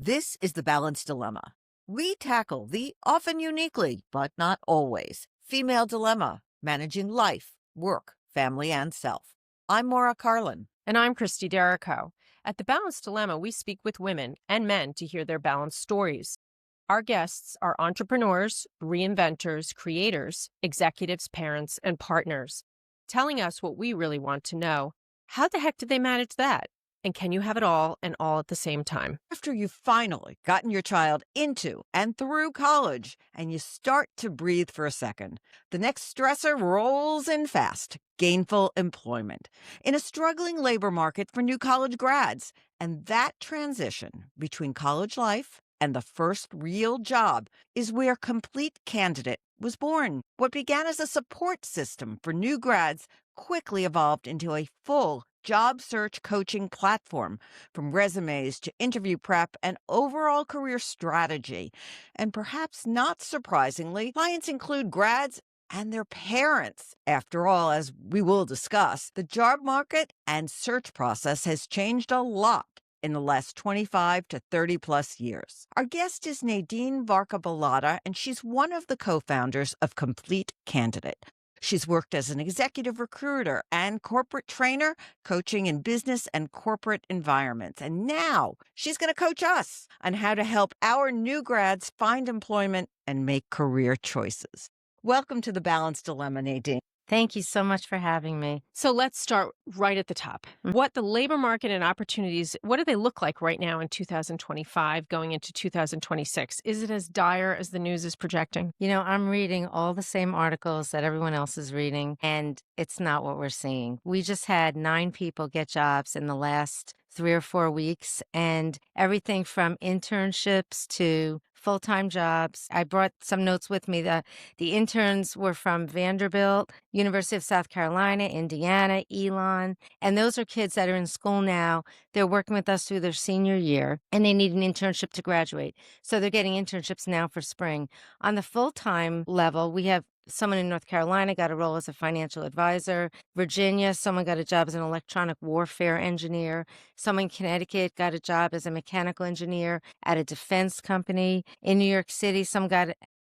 This is the Balance Dilemma. We tackle the often uniquely, but not always, female dilemma, managing life, work, family, and self. I'm Maura Carlin. And I'm Christy Derrico. At the Balanced Dilemma, we speak with women and men to hear their balanced stories. Our guests are entrepreneurs, reinventors, creators, executives, parents, and partners, telling us what we really want to know. How the heck did they manage that? And can you have it all and all at the same time? After you've finally gotten your child into and through college and you start to breathe for a second, the next stressor rolls in fast: gainful employment in a struggling labor market for new college grads. And that transition between college life and the first real job is where Complete Candidate was born. What began as a support system for new grads quickly evolved into a full job search coaching platform, from resumes to interview prep and overall career strategy. And perhaps not surprisingly, clients include grads and their parents. After all, as we will discuss, the job market and search process has changed a lot in the last 25 to 30 plus years. Our guest is Nadine Varca Bilotta, and she's one of the co-founders of Complete Candidate. She's worked as an executive recruiter and corporate trainer, coaching in business and corporate environments. And now she's going to coach us on how to help our new grads find employment and make career choices. Welcome to the Balanced Dilemma, Nadine. Thank you so much for having me. So let's start right at the top. What the labor market and opportunities, what do they look like right now in 2025 going into 2026? Is it as dire as the news is projecting? You know, I'm reading all the same articles that everyone else is reading, and it's not what we're seeing. We just had 9 people get jobs in the last 3 or 4 weeks, and everything from internships to full-time jobs. I brought some notes with me. The interns were from Vanderbilt, University of South Carolina, Indiana, Elon, and those are kids that are in school now. They're working with us through their senior year, and they need an internship to graduate. So they're getting internships now for spring. On the full-time level, we have someone in North Carolina got a role as a financial advisor. Virginia, someone got a job as an electronic warfare engineer. Someone in Connecticut got a job as a mechanical engineer at a defense company. In New York City, some got,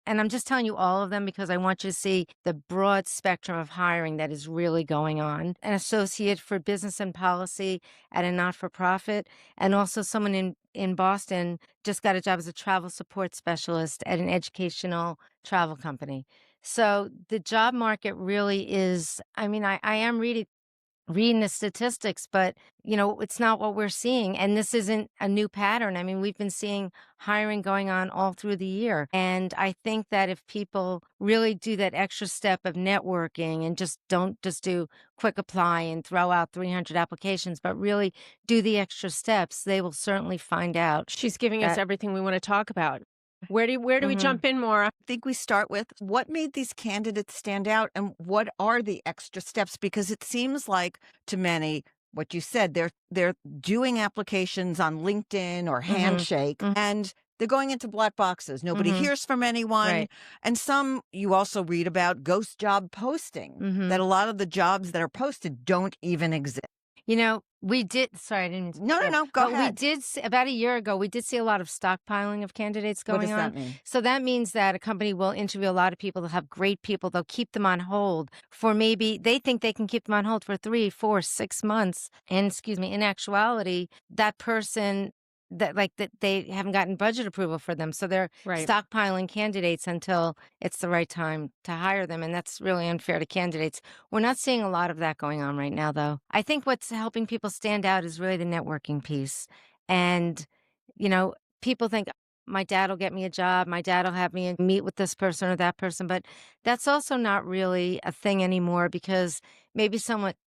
and I'm just telling you all of them because I want you to see the broad spectrum of hiring that is really going on. An associate for business and policy at a not-for-profit, and also someone in Boston just got a job as a travel support specialist at an educational travel company. So the job market really is, I mean, I am reading the statistics, but, you know, it's not what we're seeing. And this isn't a new pattern. I mean, we've been seeing hiring going on all through the year. And I think that if people really do that extra step of networking and don't do quick apply and throw out 300 applications, but really do the extra steps, they will certainly find out. She's giving us everything we want to talk about. Where do we jump in, Maura? I think we start with what made these candidates stand out and what are the extra steps? Because it seems like to many, what you said, they're doing applications on LinkedIn or handshake and they're going into black boxes. Nobody hears from anyone. Right. And some you also read about ghost job posting, that a lot of the jobs that are posted don't even exist. You know, we did, sorry, I didn't. No, go ahead. We did, about a year ago, we did see a lot of stockpiling of candidates going on. What does that mean? So that means that a company will interview a lot of people. They'll have great people. They'll keep them on hold for maybe, they think they can keep them on hold for 3, 4, 6 months. And in actuality, that person, that they haven't gotten budget approval for them. So they're stockpiling candidates until it's the right time to hire them. And that's really unfair to candidates. We're not seeing a lot of that going on right now, though. I think what's helping people stand out is really the networking piece. And, you know, people think, my dad will get me a job. My dad will have me meet with this person or that person. But that's also not really a thing anymore because maybe someone's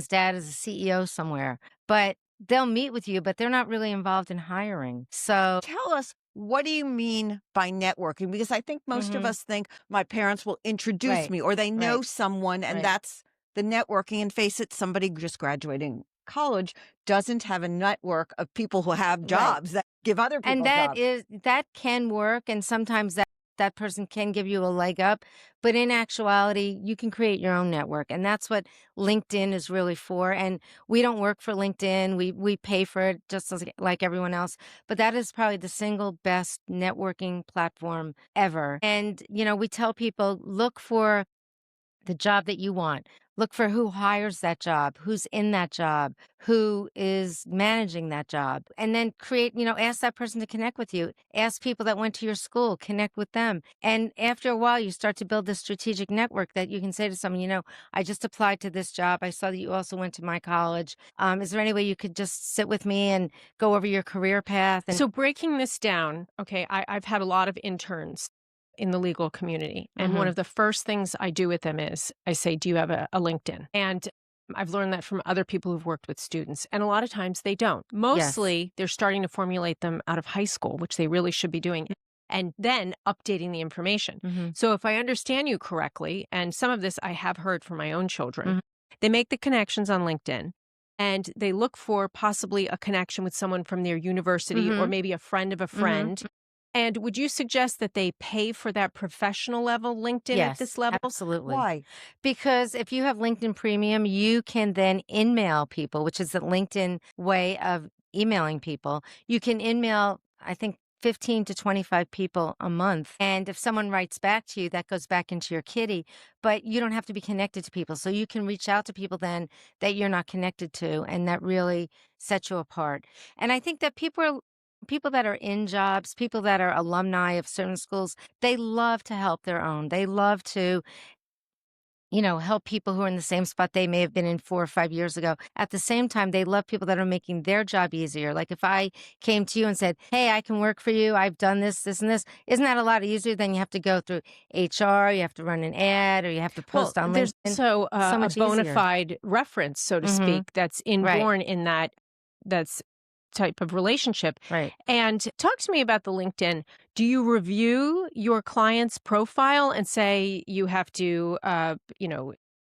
dad is a CEO somewhere. But they'll meet with you, but they're not really involved in hiring. So tell us, what do you mean by networking? Because I think most of us think my parents will introduce me or they know someone and that's the networking. And face it, somebody just graduating college doesn't have a network of people who have jobs that give other people jobs. And that can work. And sometimes that person can give you a leg up, but in actuality, you can create your own network, and that's what LinkedIn is really for. And we don't work for LinkedIn; we pay for it just as, like everyone else. But that is probably the single best networking platform ever. And we tell people, look for the job that you want. Look for who hires that job, who's in that job, who is managing that job, and then ask that person to connect with you. Ask people that went to your school, connect with them. And after a while, you start to build this strategic network that you can say to someone, I just applied to this job. I saw that you also went to my college. Is there any way you could just sit with me and go over your career path? And So breaking this down, okay, I've had a lot of interns in the legal community. And one Mhm. of the first things I do with them is I say, do you have a LinkedIn? And I've learned that from other people who've worked with students. And a lot of times they don't. Yes. Mostly they're starting to formulate them out of high school, which they really should be doing, and then updating the information. Mhm. So if I understand you correctly, and some of this I have heard from my own children, Mhm. they make the connections on LinkedIn and they look for possibly a connection with someone from their university or Mhm. maybe a friend of a Mhm. friend. And would you suggest that they pay for that professional level LinkedIn at this Yes, level? absolutely. Why? Because if you have LinkedIn Premium, you can then in-mail people, which is the LinkedIn way of emailing people. You can in-mail, I think, 15 to 25 people a month. And if someone writes back to you, that goes back into your kitty, but you don't have to be connected to people. So you can reach out to people then that you're not connected to, and that really sets you apart. And I think that people that are in jobs, people that are alumni of certain schools, they love to help their own. They love to help people who are in the same spot they may have been in 4 or 5 years ago. At the same time, they love people that are making their job easier. Like if I came to you and said, "Hey, I can work for you. I've done this, this, and this." Isn't that a lot easier than you have to go through HR, you have to run an ad, or you have to Well, post on there's LinkedIn? also So a much bona easier. fide reference, so to Mhm. speak, that's Right. inborn in that's type of relationship. Right. And talk to me about the LinkedIn. Do you review your client's profile and say you have to,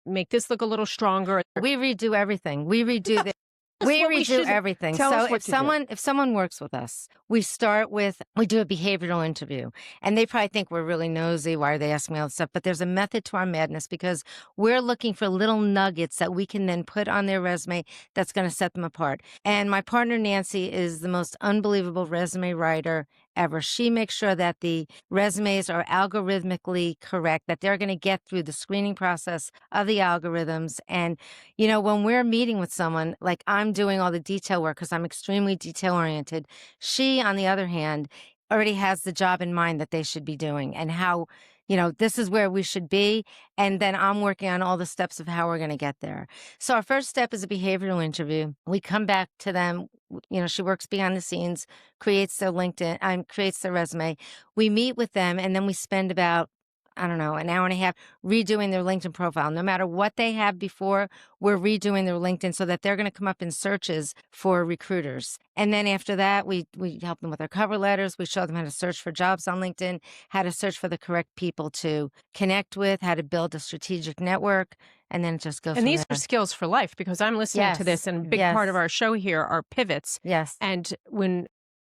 make this look a little stronger? We redo everything. We redo the That's we what we redo should everything. tell So us what if to do. someone works with us, we do a behavioral interview. And they probably think we're really nosy. Why are they asking me all this stuff? But there's a method to our madness because we're looking for little nuggets that we can then put on their resume that's going to set them apart. And my partner Nancy is the most unbelievable resume writer ever. She makes sure that the resumes are algorithmically correct, that they're going to get through the screening process of the algorithms. And when we're meeting with someone, like I'm doing all the detail work because I'm extremely detail oriented. She, on the other hand, already has the job in mind that they should be doing and how, this is where we should be. And then I'm working on all the steps of how we're going to get there. So our first step is a behavioral interview. We come back to them. She works behind the scenes, creates their LinkedIn, creates their resume. We meet with them and then we spend about, I don't know, an hour and a half redoing their LinkedIn profile. No matter what they have before, we're redoing their LinkedIn so that they're going to come up in searches for recruiters. And then after that, we help them with their cover letters. We show them how to search for jobs on LinkedIn, how to search for the correct people to connect with, how to build a strategic network, and then it just goes And from these are there. skills for life because I'm listening to this, Yes. and a big part of Yes. our show here are pivots. Yes. And when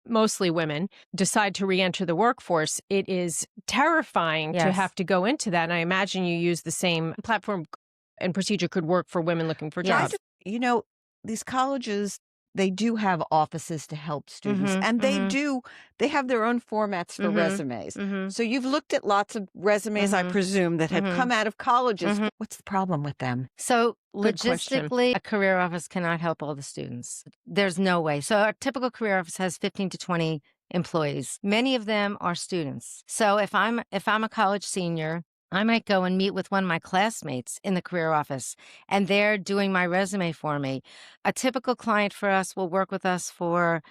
mostly women decide to re-enter the workforce, it is terrifying to Yes. have to go into that. And I imagine you use the same platform and procedure could work for women looking for Why Yes. jobs. do you know, these colleges, they do have offices to help students, Mhm. and Mhm. they have their own formats for Mhm. resumes. Mhm. So you've looked at lots of resumes, I Mhm. presume, that have come Mhm. out of colleges. Mhm. What's the problem with them? So Good question. logistically, a career office cannot help all the students. There's no way. So a typical career office has 15 to 20 employees. Many of them are students. So if I'm a college senior, I might go and meet with one of my classmates in the career office and they're doing my resume for me. A typical client for us will work with us for,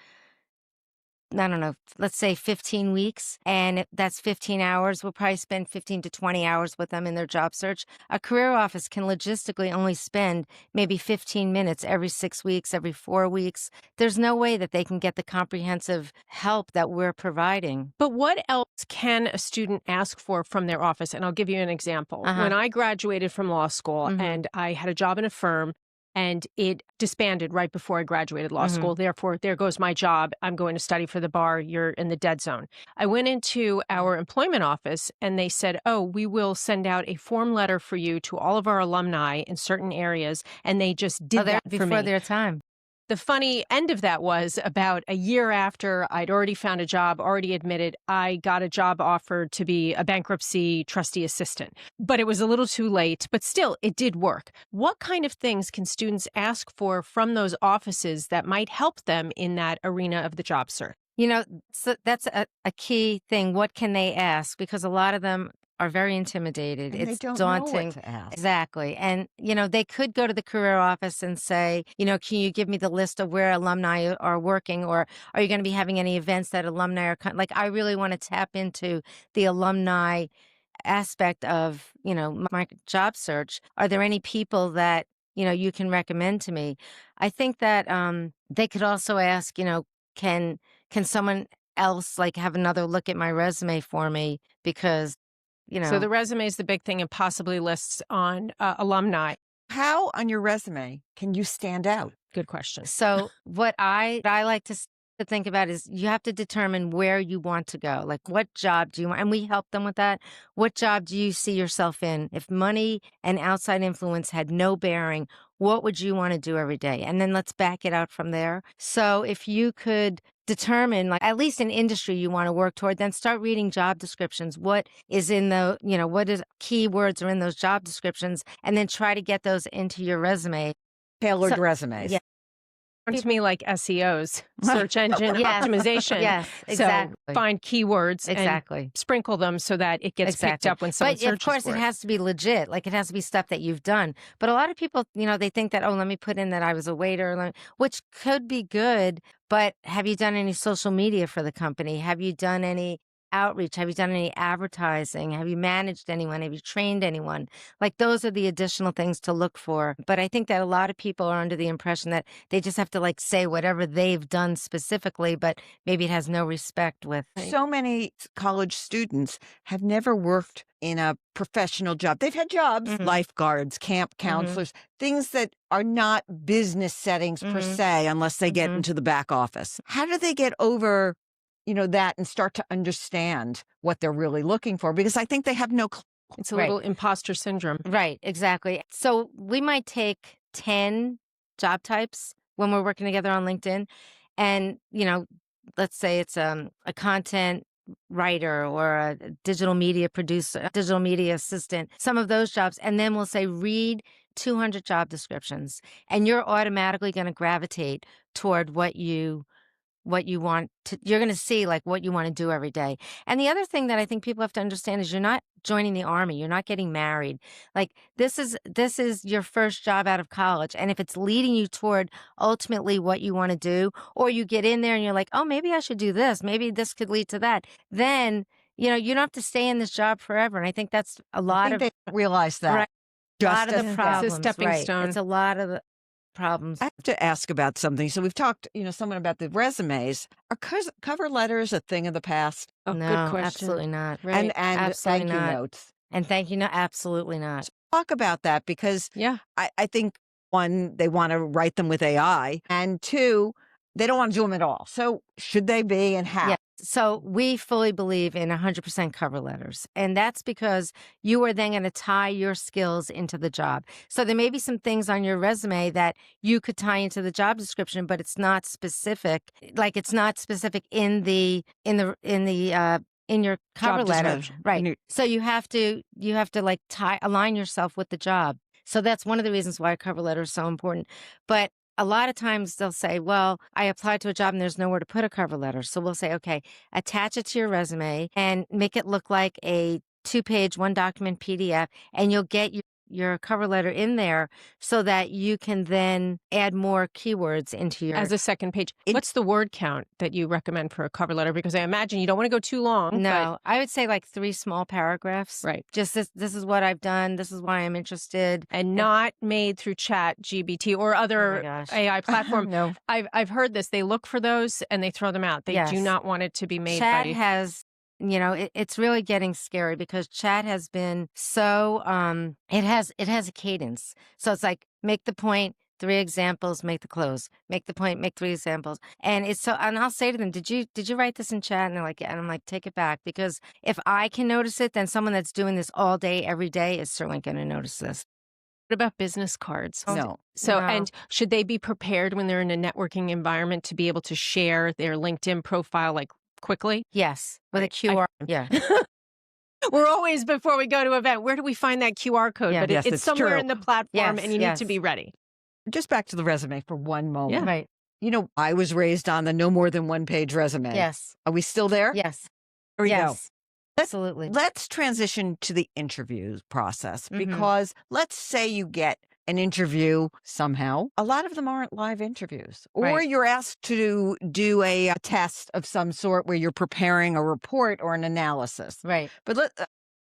I don't know, let's say 15 weeks, and that's 15 hours. We'll probably spend 15 to 20 hours with them in their job search. A career office can logistically only spend maybe 15 minutes every 6 weeks, every 4 weeks. There's no way that they can get the comprehensive help that we're providing. But what else can a student ask for from their office? And I'll give you an example. Uh huh. When I graduated from law school Mm hmm. and I had a job in a firm, and it disbanded right before I graduated law Mhm. school. Therefore, there goes my job. I'm going to study for the bar. You're in the dead zone. I went into our employment office and they said, oh, we will send out a form letter for you to all of our alumni in certain areas. And they just Oh, did they're that for before me. their time. The funny end of that was about a year after I'd already found a job, already admitted, I got a job offer to be a bankruptcy trustee assistant. But it was a little too late, but still, it did work. What kind of things can students ask for from those offices that might help them in that arena of the job search? You know, so that's a key thing. What can they ask? Because a lot of them are very intimidated. And they It's don't know what daunting. to ask. Exactly. And, they could go to the career office and say, can you give me the list of where alumni are working? Or are you going to be having any events that alumni are, like, I really want to tap into the alumni aspect of, my job search. Are there any people that, you can recommend to me? I think that they could also ask, can can someone else like have another look at my resume for me because, So the resume is the big thing and possibly lists on alumni. How on your resume can you stand out? Good question. so what I like to think about is you have to determine where you want to go. Like what job do you want? And we help them with that. What job do you see yourself in? If money and outside influence had no bearing, what would you want to do every day? And then let's back it out from there. So if you could determine like at least an industry you want to work toward, then start reading job descriptions. What is in the, what is keywords are in those job descriptions, and then try to get those into your resume. Tailored So, resumes. yeah. To me like SEOs, search engine Yes. optimization. Yes, exactly. So find keywords Exactly. and sprinkle them so that it gets picked Exactly. up when someone But searches of course, for it has to be legit. Like it has to be stuff that you've done. But a lot of people, they think that, oh, let me put in that I was a waiter, which could be good. But have you done any social media for the company? Have you done any outreach? Have you done any advertising? Have you managed anyone? Have you trained anyone? Like those are the additional things to look for. But I think that a lot of people are under the impression that they just have to like say whatever they've done specifically, but maybe it has no respect with. So many college students have never worked in a professional job. They've had jobs, Mhm. lifeguards, camp counselors, things that are not business settings per Mhm. se, unless they get Mhm. into the back office. How do they get over, that and start to understand what they're really looking for? Because I think they have no clue. It's a Right. little imposter syndrome. Right, exactly. So we might take 10 job types when we're working together on LinkedIn. And, let's say it's a content writer or a digital media producer, digital media assistant, some of those jobs. And then we'll say, read 200 job descriptions. And you're automatically going to gravitate toward what you want to, you're going to see like what you want to do every day. And the other thing that I think people have to understand is you're not joining the army, you're not getting married. Like this is your first job out of college. And if it's leading you toward ultimately what you want to do, or you get in there and you're like, oh, maybe I should do this, maybe this could lead to that, then you don't have to stay in this job forever. And I think that's a I lot think of they don't realize that. right, a Just lot of as the It's a problems. stepping Right. stone. It's a lot of the problems. I have to ask about something. So we've talked, someone about the resumes. Are cover letters a thing of the past? Oh, No, good question. absolutely not. Right. And Absolutely thank you not. notes. And thank you. No, absolutely not. Talk about that because Yeah. I think one, they want to write them with AI, and two, they don't want to do them at all. So should they be, and how? Yeah. So we fully believe in 100% cover letters. And that's because you are then going to tie your skills into the job. So there may be some things on your resume that you could tie into the job description, but it's not specific. Like it's not specific in your cover Job letter. description. Right. So you have to like align yourself with the job. So that's one of the reasons why a cover letter is so important. But a lot of times they'll say, well, I applied to a job and there's nowhere to put a cover letter. So we'll say, okay, attach it to your resume and make it look like a 2-page, 1-document PDF, and you'll get your cover letter in there so that you can then add more keywords into your. As a second page. What's the word count that you recommend for a cover letter? Because I imagine you don't want to go too long. No, I would say like 3 small paragraphs. Right. Just this is what I've done. This is why I'm interested. And not made through Chat GBT or Oh my other gosh. AI platform. No. I've heard this. They look for those and they throw them out. They do Yes. not want it to be made Chat by has, it's really getting scary because chat has been so, it has a cadence. So it's like, make the point, 3 examples, make the close. Make the point, make 3 examples. And it's so, and I'll say to them, did you write this in chat? And they're like, yeah. And I'm like, take it back, because if I can notice it, then someone that's doing this all day, every day is certainly going to notice this. What about business cards? No. So, No. and should they be prepared when they're in a networking environment to be able to share their LinkedIn profile like quickly? Yes, with a Right. QR. Yeah. We're always, before we go to an event, where do we find that QR code? Yeah. But Yes, it's it's somewhere true. in the platform, Yes, and you need to yes. be ready. Just back to the resume for one moment. Yeah. Right. You know, I was raised on the no more than one page resume. Yes. Are we still there? Yes. Here we go. Yes. Absolutely. Let's transition to the interview process, Mhm. because let's say you get an interview somehow. A lot of them aren't live interviews, or Right. you're asked to do a test of some sort where you're preparing a report or an analysis. Right. But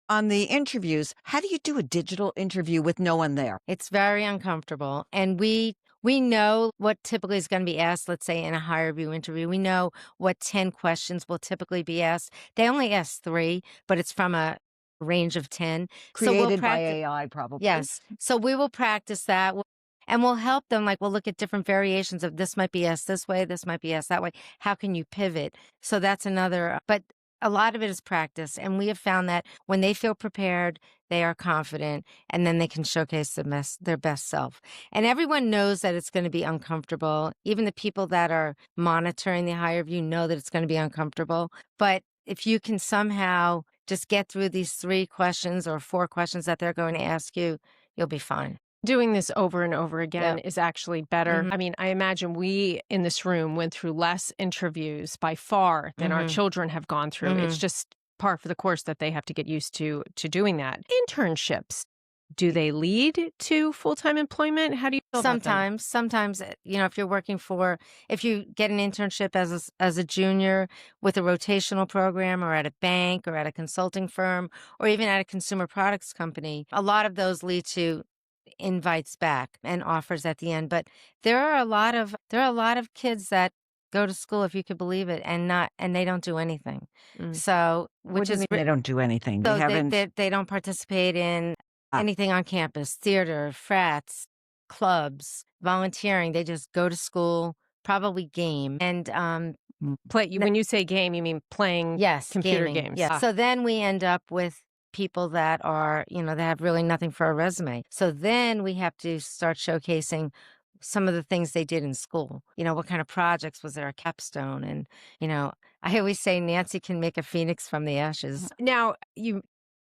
on the interviews, how do you do a digital interview with no one there? It's very uncomfortable. And we know what typically is going to be asked, let's say in a hire view interview. We know what 10 questions will typically be asked. They only ask 3, but it's from a range of 10. Created by AI, probably. Yes. So we will practice that. And we'll help them, like we'll look at different variations of this might be asked this way, this might be asked that way. How can you pivot? So that's another, but a lot of it is practice. And we have found that when they feel prepared, they are confident, and then they can showcase their best self. And everyone knows that it's going to be uncomfortable. Even the people that are monitoring the hire view know that it's going to be uncomfortable. But if you can somehow just get through these 3 questions or 4 questions that they're going to ask you, you'll be fine. Doing this over and over again is actually better. Mhm. I mean, I imagine we in this room went through less interviews by far than our Mhm. children have gone through. It's just par for the course that they have to get used to doing that. Internships, do they lead to full-time employment? How do you feel about them? Sometimes, if you're if you get an internship as a junior with a rotational program, or at a bank, or at a consulting firm, or even at a consumer products company, a lot of those lead to invites back and offers at the end. But there are a lot of kids that go to school, if you could believe it, and they don't do anything. Mm. So, What which do you is mean they don't do anything? so They haven't. they don't participate in anything on campus, theater, frats, clubs, volunteering. They just go to school, probably game, and When you say game, you mean playing yes, computer gaming. games. Yes. Ah. So then we end up with people that are, that have really nothing for a resume. So then we have to start showcasing some of the things they did in school. What kind of projects was there, a capstone? And, I always say Nancy can make a phoenix from the ashes. Now, you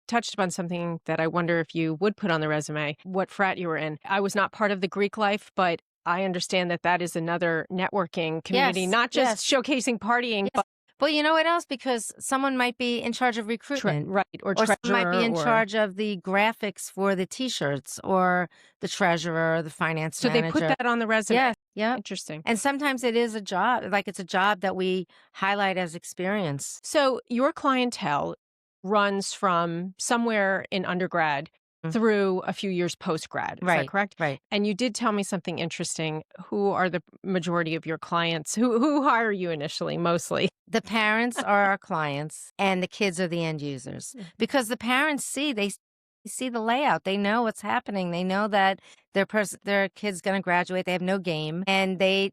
touched upon something that I wonder if you would put on the resume, what frat you were in. I was not part of the Greek life, but I understand that is another networking community, Yes, not yes. just showcasing partying, Yes. but Well, you know what else? Because someone might be in charge of recruitment. right, or Or someone might be treasurer, in or charge of the graphics for the T-shirts, or the treasurer, or the finance so they put manager. that on the resume. Yes, yeah. Interesting. And sometimes it is a job, like it's a job that we highlight as experience. So your clientele runs from somewhere in undergrad Mm. through a few years post-grad. Is that Right, correct? right. And you did tell me something interesting. Who are the majority of your clients? Who hire you initially, mostly? The parents are our clients, and the kids are the end users. Because the parents they see the layout. They know what's happening. They know that their kid's going to graduate. They have no game, and they're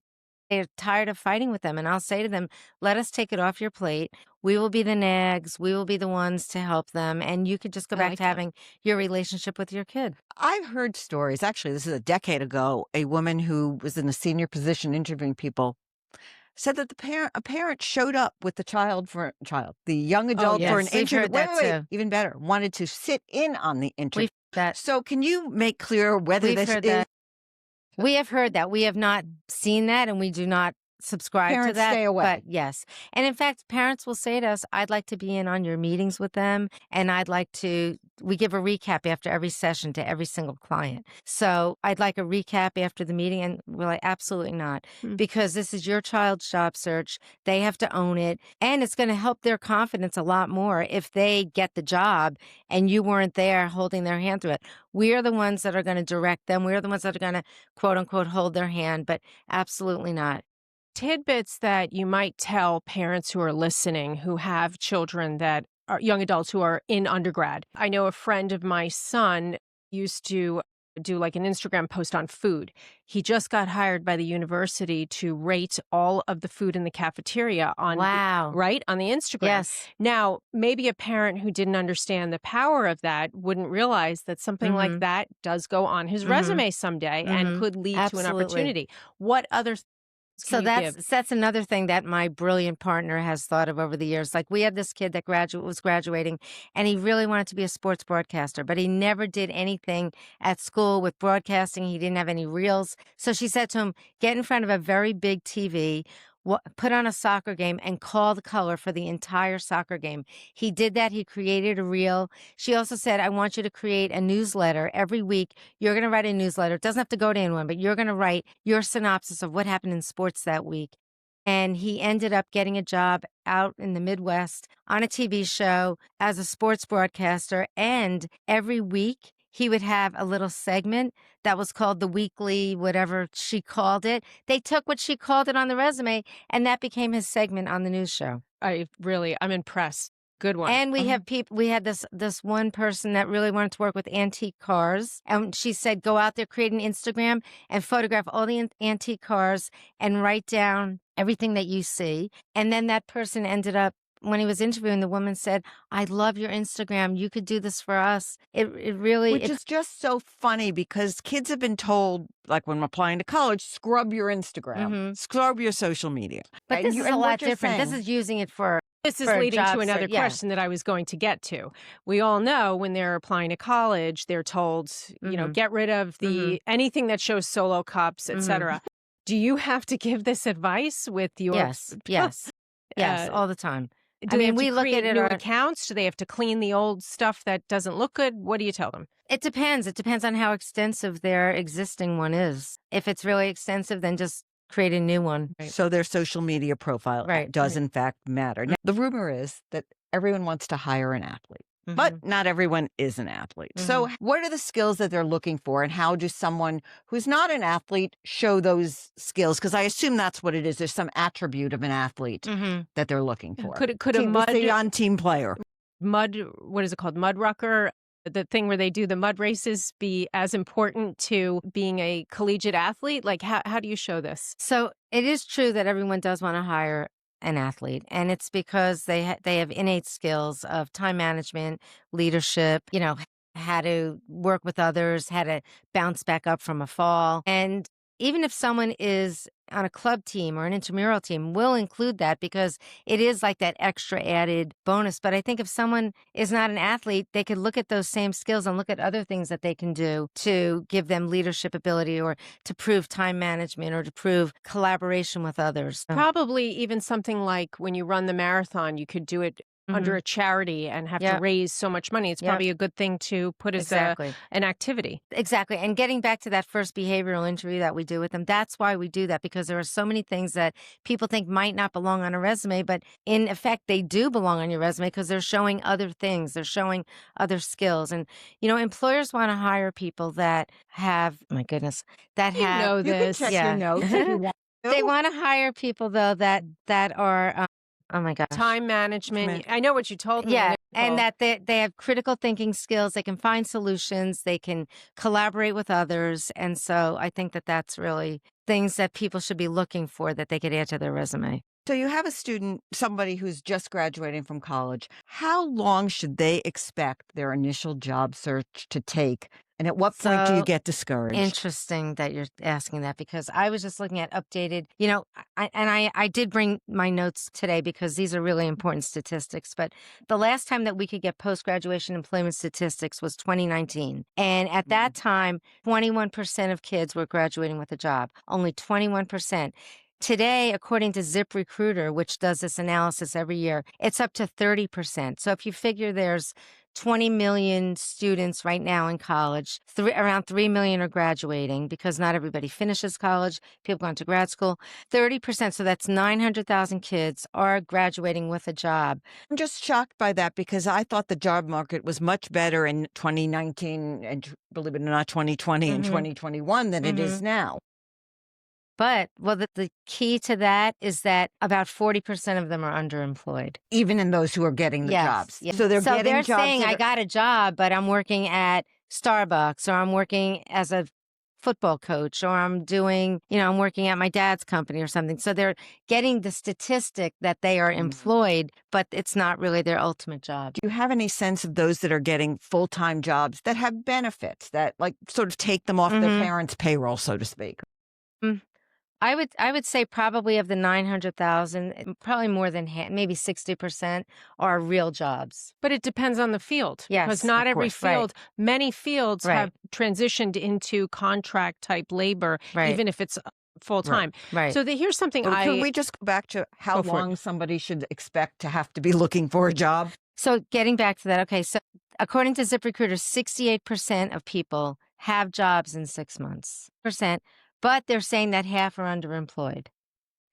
tired of fighting with them. And I'll say to them, let us take it off your plate. We will be the nags. We will be the ones to help them. And you could just go I back like to that. having your relationship with your kid. I've heard stories. Actually, this is a decade ago. A woman who was in a senior position interviewing people said that a parent showed up with the young adult for an yes, we've interview. heard that too. Even better, wanted to sit in on the interview. We've that. So, can you make clear whether We've this heard is that. We have heard that. We have not seen that, and we do not subscribe to Parents that. stay away. But yes. And in fact, parents will say to us, I'd like to be in on your meetings with them. And we give a recap after every session to every single client. So I'd like a recap after the meeting. And we're like, absolutely not. Because this is your child's job search. They have to own it. And it's going to help their confidence a lot more if they get the job and you weren't there holding their hand through it. We are the ones that are going to direct them. We're the ones that are going to, quote unquote, hold their hand, but absolutely not. Tidbits that you might tell parents who are listening who have children that are young adults who are in undergrad. I know a friend of my son used to do like an Instagram post on food. He just got hired by the university to rate all of the food in the cafeteria on Wow. right on the Instagram. Yes. Now, maybe a parent who didn't understand the power of that wouldn't realize that something like that does go on his resume someday and could lead to an Absolutely. opportunity. What other So can you give? that's another thing that my brilliant partner has thought of over the years. Like, we had this kid that was graduating, and he really wanted to be a sports broadcaster, but he never did anything at school with broadcasting. He didn't have any reels. So she said to him, get in front of a very big TV, put on a soccer game, and call the color for the entire soccer game. He did that. He created a reel. She also said, I want you to create a newsletter every week. You're going to write a newsletter. It doesn't have to go to anyone, but you're going to write your synopsis of what happened in sports that week. And he ended up getting a job out in the Midwest on a TV show as a sports broadcaster. And every week he would have a little segment that was called the weekly, whatever she called it. They took what she called it on the resume, and that became his segment on the news show. I'm impressed. Good one. And we have people. We had this one person that really wanted to work with antique cars, and she said, "Go out there, create an Instagram, and photograph all the antique cars, and write down everything that you see." And then that person ended up, when he was interviewing, the woman said, "I love your Instagram. You could do this for us." It really, Which is just so funny because kids have been told, like when applying to college, scrub your Instagram, scrub your social media. but And this you- is a and lot what you're different. This saying- is using it for. This is for leading to job another search, yeah. question that I was going to get to. We all know when they're applying to college, they're told, get rid of the anything that shows solo cups, etc. Do you have to give this advice with your Yes, all the time. Do they have to look create at it. new accounts? Do they have to clean the old stuff that doesn't look good? What do you tell them? It depends. It depends on how extensive their existing one is. If it's really extensive, then just create a new one. So their social media profile does in fact matter. Now, the rumor is that everyone wants to hire an athlete, but not everyone is an athlete. So what are the skills that they're looking for, and how does someone who's not an athlete show those skills? Because I assume that's what it is. There's some attribute of an athlete that they're looking for. Could a team player, what is it called? Mud rucker? The thing where they do the mud races be as important to being a collegiate athlete? Like, how do you show this? So it is true that everyone does want to hire an athlete, and it's because they have innate skills of time management, leadership, how to work with others, how to bounce back up from a fall. And even if someone is on a club team or an intramural team, we'll include that because it is like that extra added bonus. But I think if someone is not an athlete, they could look at those same skills and look at other things that they can do to give them leadership ability, or to prove time management, or to prove collaboration with others. Probably even something like when you run the marathon, you could do it under a charity and have to raise so much money. It's probably a good thing to put as an activity. Exactly. And getting back to that first behavioral interview that we do with them, that's why we do that, because there are so many things that people think might not belong on a resume, but in effect, they do belong on your resume because they're showing other things. They're showing other skills. And, employers want to hire people that have, my goodness, that You have. know this. you can check your notes if you want. They want to hire people, though, that are, oh my gosh. Time management. I know what you told me. Yeah, and that they have critical thinking skills. They can find solutions. They can collaborate with others. And so I think that that's really things that people should be looking for that they could add to their resume. So you have a student, somebody who's just graduating from college. How long should they expect their initial job search to take? And at what point do you get discouraged? Interesting that you're asking that, because I was just looking at updated, I did bring my notes today because these are really important statistics. But the last time that we could get post-graduation employment statistics was 2019. And at that time, 21% of kids were graduating with a job, only 21%. Today, according to ZipRecruiter, which does this analysis every year, it's up to 30%. So if you figure there's 20 million students right now in college, around 3 million are graduating because not everybody finishes college. People going to grad school. 30%, so that's 900,000 kids are graduating with a job. I'm just shocked by that because I thought the job market was much better in 2019 and, believe it or not, 2020 and 2021 than it is now. But, the key to that is that about 40% of them are underemployed. Even in those who are getting the jobs. Yes. So they're getting jobs. Saying, I got a job, but I'm working at Starbucks, or I'm working as a football coach, or I'm doing, I'm working at my dad's company or something. So they're getting the statistic that they are employed, but it's not really their ultimate job. Do you have any sense of those that are getting full-time jobs that have benefits that like sort of take them off their parents' payroll, so to speak? Mm. I would say probably of the 900,000, probably more than maybe 60% are real jobs. But it depends on the field. Because Yes, not of every course, right. field, many fields Right. have transitioned into contract type labor, Right. even if it's full time. Right. So here's something Well, can I we just go back to how Go for it. long somebody should expect to have to be looking for a job? So getting back to that, okay, so according to ZipRecruiter, 68% of people have jobs in 6 months, but they're saying that half are underemployed.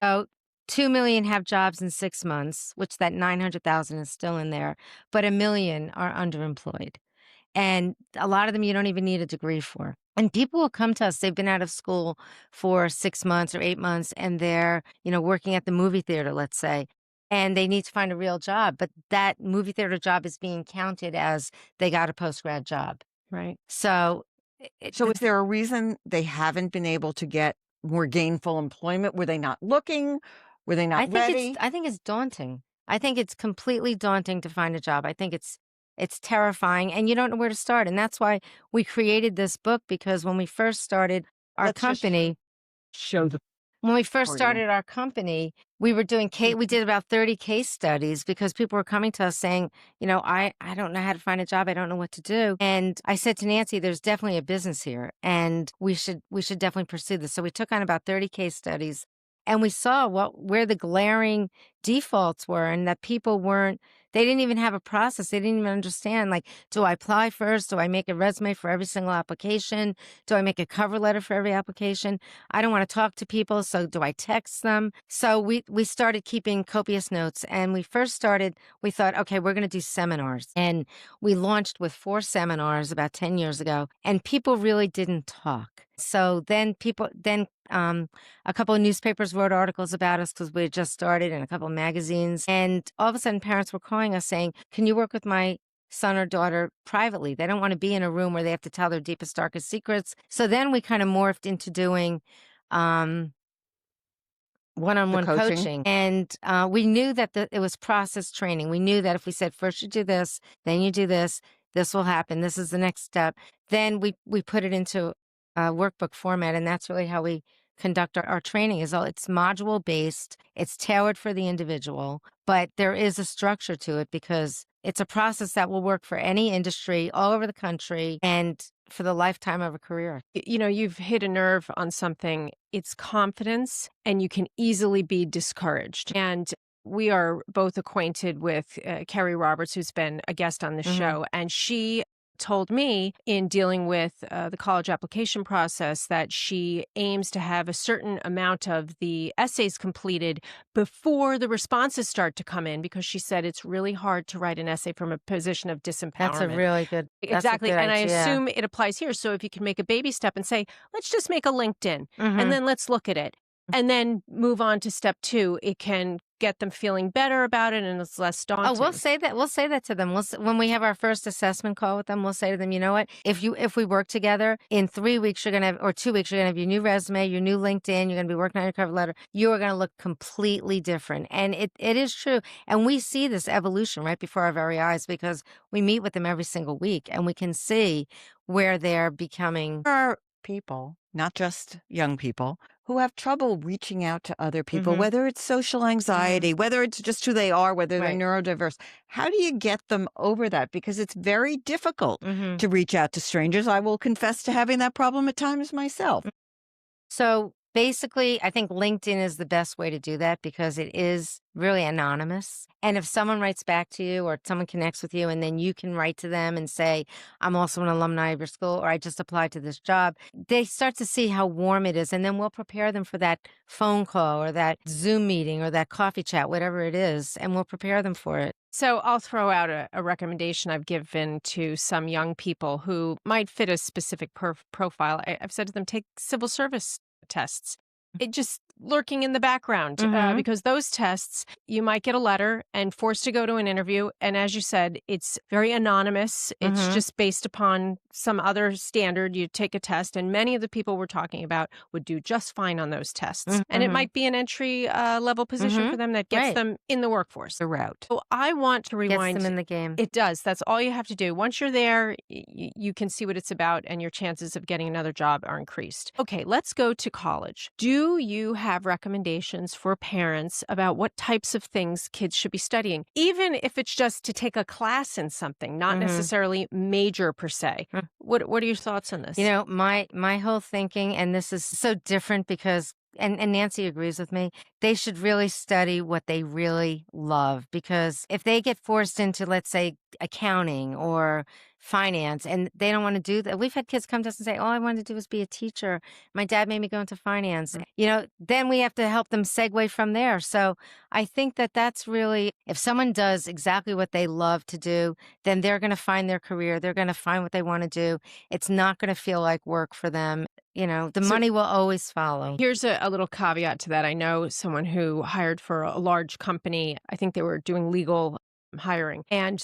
So 2 million have jobs in 6 months, which that 900,000 is still in there, but 1 million are underemployed. And a lot of them you don't even need a degree for. And people will come to us, they've been out of school for 6 months or 8 months, and they're, working at the movie theater, let's say, and they need to find a real job, but that movie theater job is being counted as they got a post-grad job. Right. So So is there a reason they haven't been able to get more gainful employment? Were they not looking? Were they not ready? I think it's daunting. I think it's completely daunting to find a job. I think it's terrifying, and you don't know where to start. And that's why we created this book, because when we first started our Let's just company, show the when we first for you. started our company, we were doing we did about 30 case studies because people were coming to us saying, I don't know how to find a job. I don't know what to do. And I said to Nancy, there's definitely a business here, and we should definitely pursue this. So we took on about 30 case studies, and we saw where the glaring defaults were, and that people they didn't even have a process. They didn't even understand, like, do I apply first? Do I make a resume for every single application? Do I make a cover letter for every application? I don't want to talk to people, so do I text them? So we started keeping copious notes, and we thought, okay, we're going to do seminars. And we launched with 4 seminars about 10 years ago, and people really didn't talk. So then a couple of newspapers wrote articles about us because we had just started, and a couple of magazines. And all of a sudden, parents were calling us saying, can you work with my son or daughter privately? They don't want to be in a room where they have to tell their deepest, darkest secrets. So then we kind of morphed into doing one-on-one coaching. And we knew that it was process training. We knew that if we said, first you do this, then you do this, this will happen, this is the next step. Then we put it into a workbook format, and that's really how we conduct our training. It's module based, it's tailored for the individual, but there is a structure to it because it's a process that will work for any industry all over the country and for the lifetime of a career. You've hit a nerve on something. It's confidence, and you can easily be discouraged. And we are both acquainted with Carrie Roberts, who's been a guest on the show, and she told me in dealing with the college application process that she aims to have a certain amount of the essays completed before the responses start to come in, because she said it's really hard to write an essay from a position of disempowerment. That's a really good Exactly. And I idea. assume it applies here. So if you can make a baby step and say, let's just make a LinkedIn and then let's look at it and then move on to step 2, it can get them feeling better about it and it's less daunting. Oh, we'll say that to them. When we have our first assessment call with them, we'll say to them, you know what? If we work together, in 3 weeks you're gonna have, or 2 weeks, you're gonna have your new resume, your new LinkedIn, you're gonna be working on your cover letter. You are gonna look completely different. And it is true. And we see this evolution right before our very eyes because we meet with them every single week, and we can see where they're becoming. There are people, not just young people, who have trouble reaching out to other people, whether it's social anxiety, whether it's just who they are, whether they're neurodiverse. How do you get them over that? Because it's very difficult to reach out to strangers. I will confess to having that problem at times myself. So basically, I think LinkedIn is the best way to do that because it is really anonymous. And if someone writes back to you or someone connects with you, and then you can write to them and say, I'm also an alumni of your school, or I just applied to this job, they start to see how warm it is. And then we'll prepare them for that phone call or that Zoom meeting or that coffee chat, whatever it is, and we'll prepare them for it. So I'll throw out a recommendation I've given to some young people who might fit a specific profile. I've said to them, take civil service tests. It just lurking in the background because those tests, you might get a letter and forced to go to an interview. And as you said, it's very anonymous. It's just based upon some other standard. You take a test, and many of the people we're talking about would do just fine on those tests. And it might be an entry level position for them that gets them in the workforce. The route. So I want to rewind. Gets them in the game. It does. That's all you have to do. Once you're there, you can see what it's about, and your chances of getting another job are increased. Okay, let's go to college. Do you have recommendations for parents about what types of things kids should be studying, even if it's just to take a class in something, not necessarily major per se? What are your thoughts on this? You know, my whole thinking, and this is so different because and Nancy agrees with me, they should really study what they really love, because if they get forced into, let's say, accounting or finance and they don't want to do that. We've had kids come to us and say, all I wanted to do was be a teacher. My dad made me go into finance. You know, then we have to help them segue from there. So I think that that's really, if someone does exactly what they love to do, then they're going to find their career. They're going to find what they want to do. It's not going to feel like work for them. You know, the money will always follow. Here's a little caveat to that. I know someone who hired for a large company. I think they were doing legal hiring. And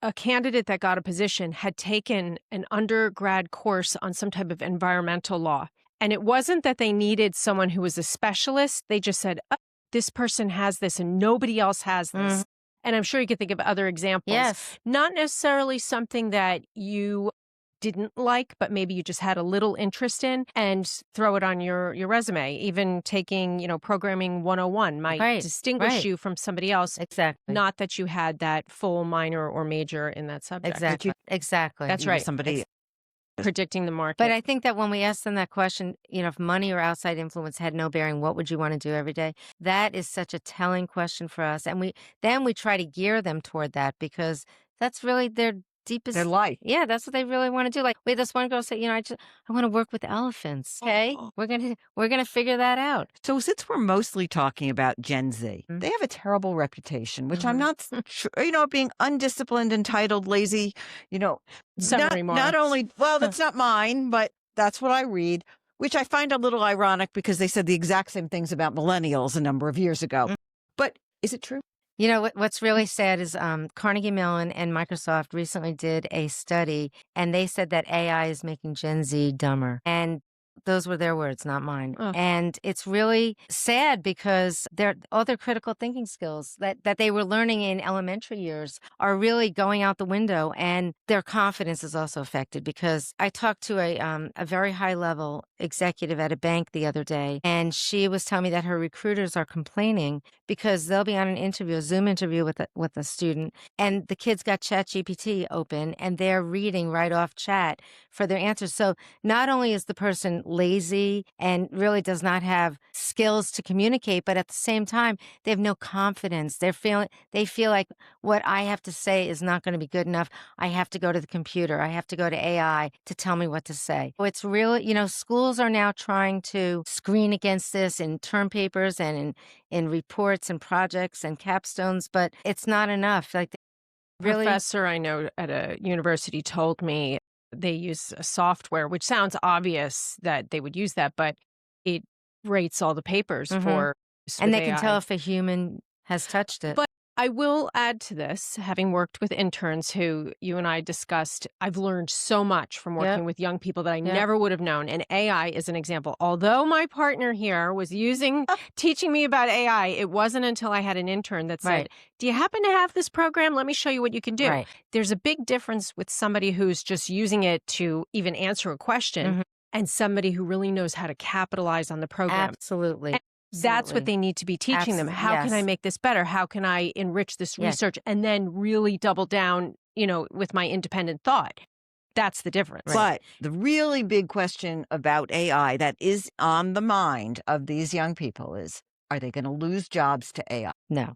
a candidate that got a position had taken an undergrad course on some type of environmental law. And it wasn't that they needed someone who was a specialist. They just said, oh, this person has this and nobody else has this. And I'm sure you could think of other examples. Yes. Not necessarily something that you didn't like, but maybe you just had a little interest in, and throw it on your resume. Even taking, programming 101 might distinguish you from somebody else. Exactly. Not that you had that full minor or major in that subject. Exactly. That's right. Somebody predicting the market. But I think that when we ask them that question, if money or outside influence had no bearing, what would you want to do every day? That is such a telling question for us. And we try to gear them toward that, because that's really their deepest, their life. Yeah, that's what they really want to do. Like, wait, this one girl said, I want to work with elephants. Okay, we're gonna figure that out. So since we're mostly talking about Gen Z, they have a terrible reputation, which I'm not sure, being undisciplined, entitled, lazy, not only, well, that's not mine, but that's what I read, which I find a little ironic because they said the exact same things about millennials a number of years ago. But is it true? What's really sad is Carnegie Mellon and Microsoft recently did a study, and they said that AI is making Gen Z dumber. And those were their words, not mine. And it's really sad because all their critical thinking skills that they were learning in elementary years are really going out the window, and their confidence is also affected. Because I talked to a very high level executive at a bank the other day, and she was telling me that her recruiters are complaining because they'll be on an interview, a Zoom interview with a student, and the kids got ChatGPT open and they're reading right off chat for their answers. So not only is the person lazy and really does not have skills to communicate, but at the same time, they have no confidence. They feel like what I have to say is not going to be good enough. I have to go to the computer. I have to go to AI to tell me what to say. So it's really, schools are now trying to screen against this in term papers and in reports and projects and capstones, but it's not enough. Like, really, professor I know at a university told me they use a software, which sounds obvious that they would use that, but it rates all the papers for use and with they can AI. tell if a human has touched it. But I will add to this, having worked with interns who you and I discussed, I've learned so much from working with young people that I never would have known. And AI is an example. Although my partner here was teaching me about AI, it wasn't until I had an intern that said, do you happen to have this program? Let me show you what you can do. Right. There's a big difference with somebody who's just using it to even answer a question and somebody who really knows how to capitalize on the program. Absolutely. And that's what they need to be teaching them. How can I make this better? How can I enrich this research? And then really double down, with my independent thought. That's the difference. But the really big question about AI that is on the mind of these young people is, are they going to lose jobs to AI? No.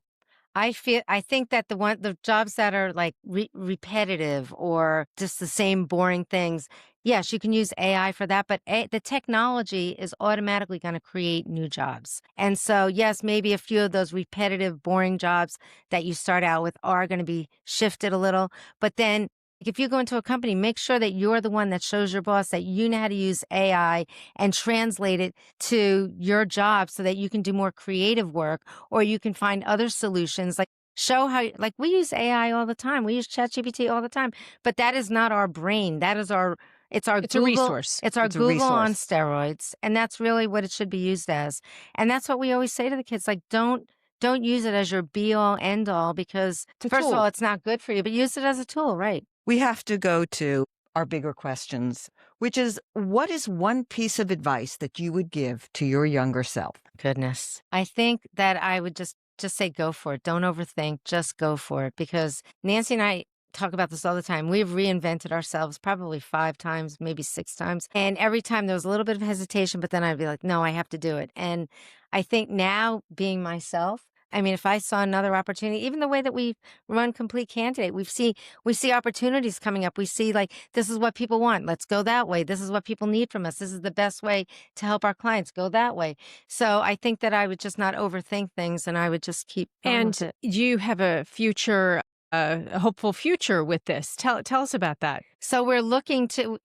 I think that the jobs that are like repetitive or just the same boring things, yes, you can use AI for that, but the technology is automatically going to create new jobs. And so, yes, maybe a few of those repetitive, boring jobs that you start out with are going to be shifted a little, but then If you go into a company, make sure that you're the one that shows your boss that you know how to use AI and translate it to your job so that you can do more creative work or you can find other solutions. Like show how, like we use AI all the time. We use ChatGPT all the time, but that is not our brain. That is it's our It's a Google. resource. It's our It's a Google on resource. steroids. And that's really what it should be used as. And that's what we always say to the kids, like, don't use it as your be all end all because It's a first of tool. all, it's not good for you, but use it as a tool, right? We have to go to our bigger questions, which is what is one piece of advice that you would give to your younger self? Goodness. I think that I would just say go for it. Don't overthink, just go for it because Nancy and I talk about this all the time. We've reinvented ourselves probably 5 times, maybe 6 times. And every time there was a little bit of hesitation, but then I'd be like, "No, I have to do it." And I think now being myself, I mean, if I saw another opportunity, even the way that we run Complete Candidate, we see opportunities coming up. We see like this is what people want. Let's go that way. This is what people need from us. This is the best way to help our clients. Go that way. So I think that I would just not overthink things and I would just keep going with And it. you have a future, a hopeful future with this. Tell us about that. So we're looking to,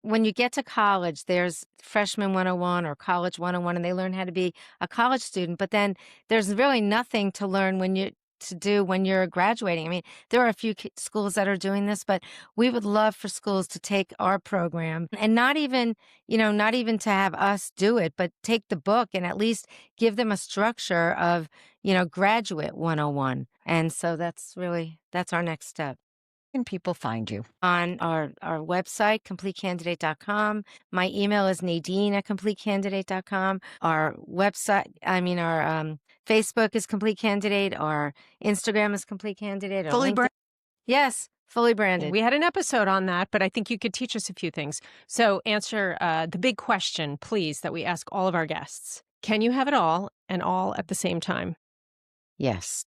when you get to college, there's freshman 101 or college 101, and they learn how to be a college student. But then there's really nothing to learn to do when you're graduating. I mean, there are a few schools that are doing this, but we would love for schools to take our program and not even to have us do it, but take the book and at least give them a structure of, graduate 101. And so that's our next step Can people find you? on our website, completecandidate.com. My email is nadine@completecandidate.com. Our website, our Facebook is Complete Candidate. Our Instagram is Complete Candidate. Our Fully LinkedIn. Yes, fully branded. We had an episode on that, but I think you could teach us a few things. So answer the big question, please, that we ask all of our guests. Can you have it all and all at the same time? Yes.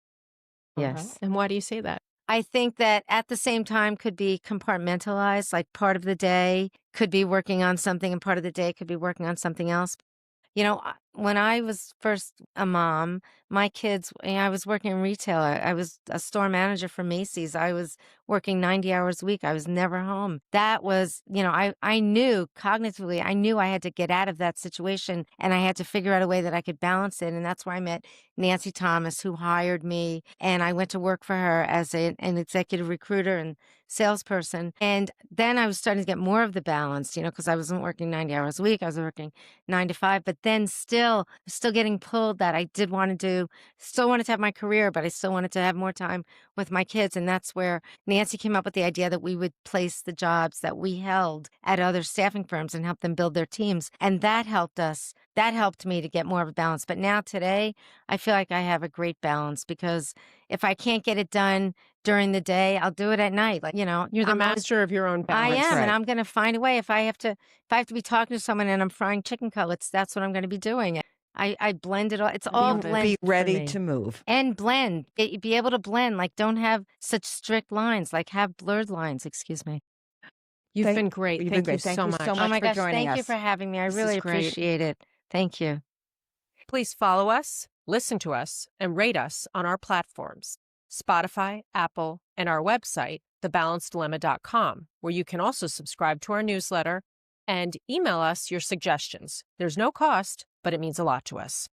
Yes. And why do you say that? I think that at the same time could be compartmentalized, like part of the day could be working on something and part of the day could be working on something else. When I was first a mom, my kids, I was working in retail. I was a store manager for Macy's. I was working 90 hours a week. I was never home. That was, I knew cognitively, I knew I had to get out of that situation and I had to figure out a way that I could balance it. And that's where I met Nancy Thomas, who hired me. And I went to work for her as an executive recruiter and salesperson. And then I was starting to get more of the balance, because I wasn't working 90 hours a week. I was working 9 to 5, but then still getting pulled that I did want to do, still wanted to have my career, but I still wanted to have more time with my kids. And that's where Nancy came up with the idea that we would place the jobs that we held at other staffing firms and help them build their teams. And that helped us. That helped me to get more of a balance. But now today, I feel like I have a great balance because if I can't get it done during the day, I'll do it at night. Like, You're the master of your own I balance. am, right. and I'm going to find a way. If I have to be talking to someone and I'm frying chicken cutlets, that's what I'm going to be doing. I blend it all. It's all blended Be for ready me. to move. And blend. Be able to blend. Like, don't have such strict lines. Like, have blurred lines. Excuse me. You've been great. You've Thank been you great. Thank so you much. so Oh much my for gosh, joining thank you us. for having me. I This is really great. appreciate it. Thank you. Please follow us, listen to us, and rate us on our platforms, Spotify, Apple, and our website, thebalanceddilemma.com, where you can also subscribe to our newsletter and email us your suggestions. There's no cost, but it means a lot to us.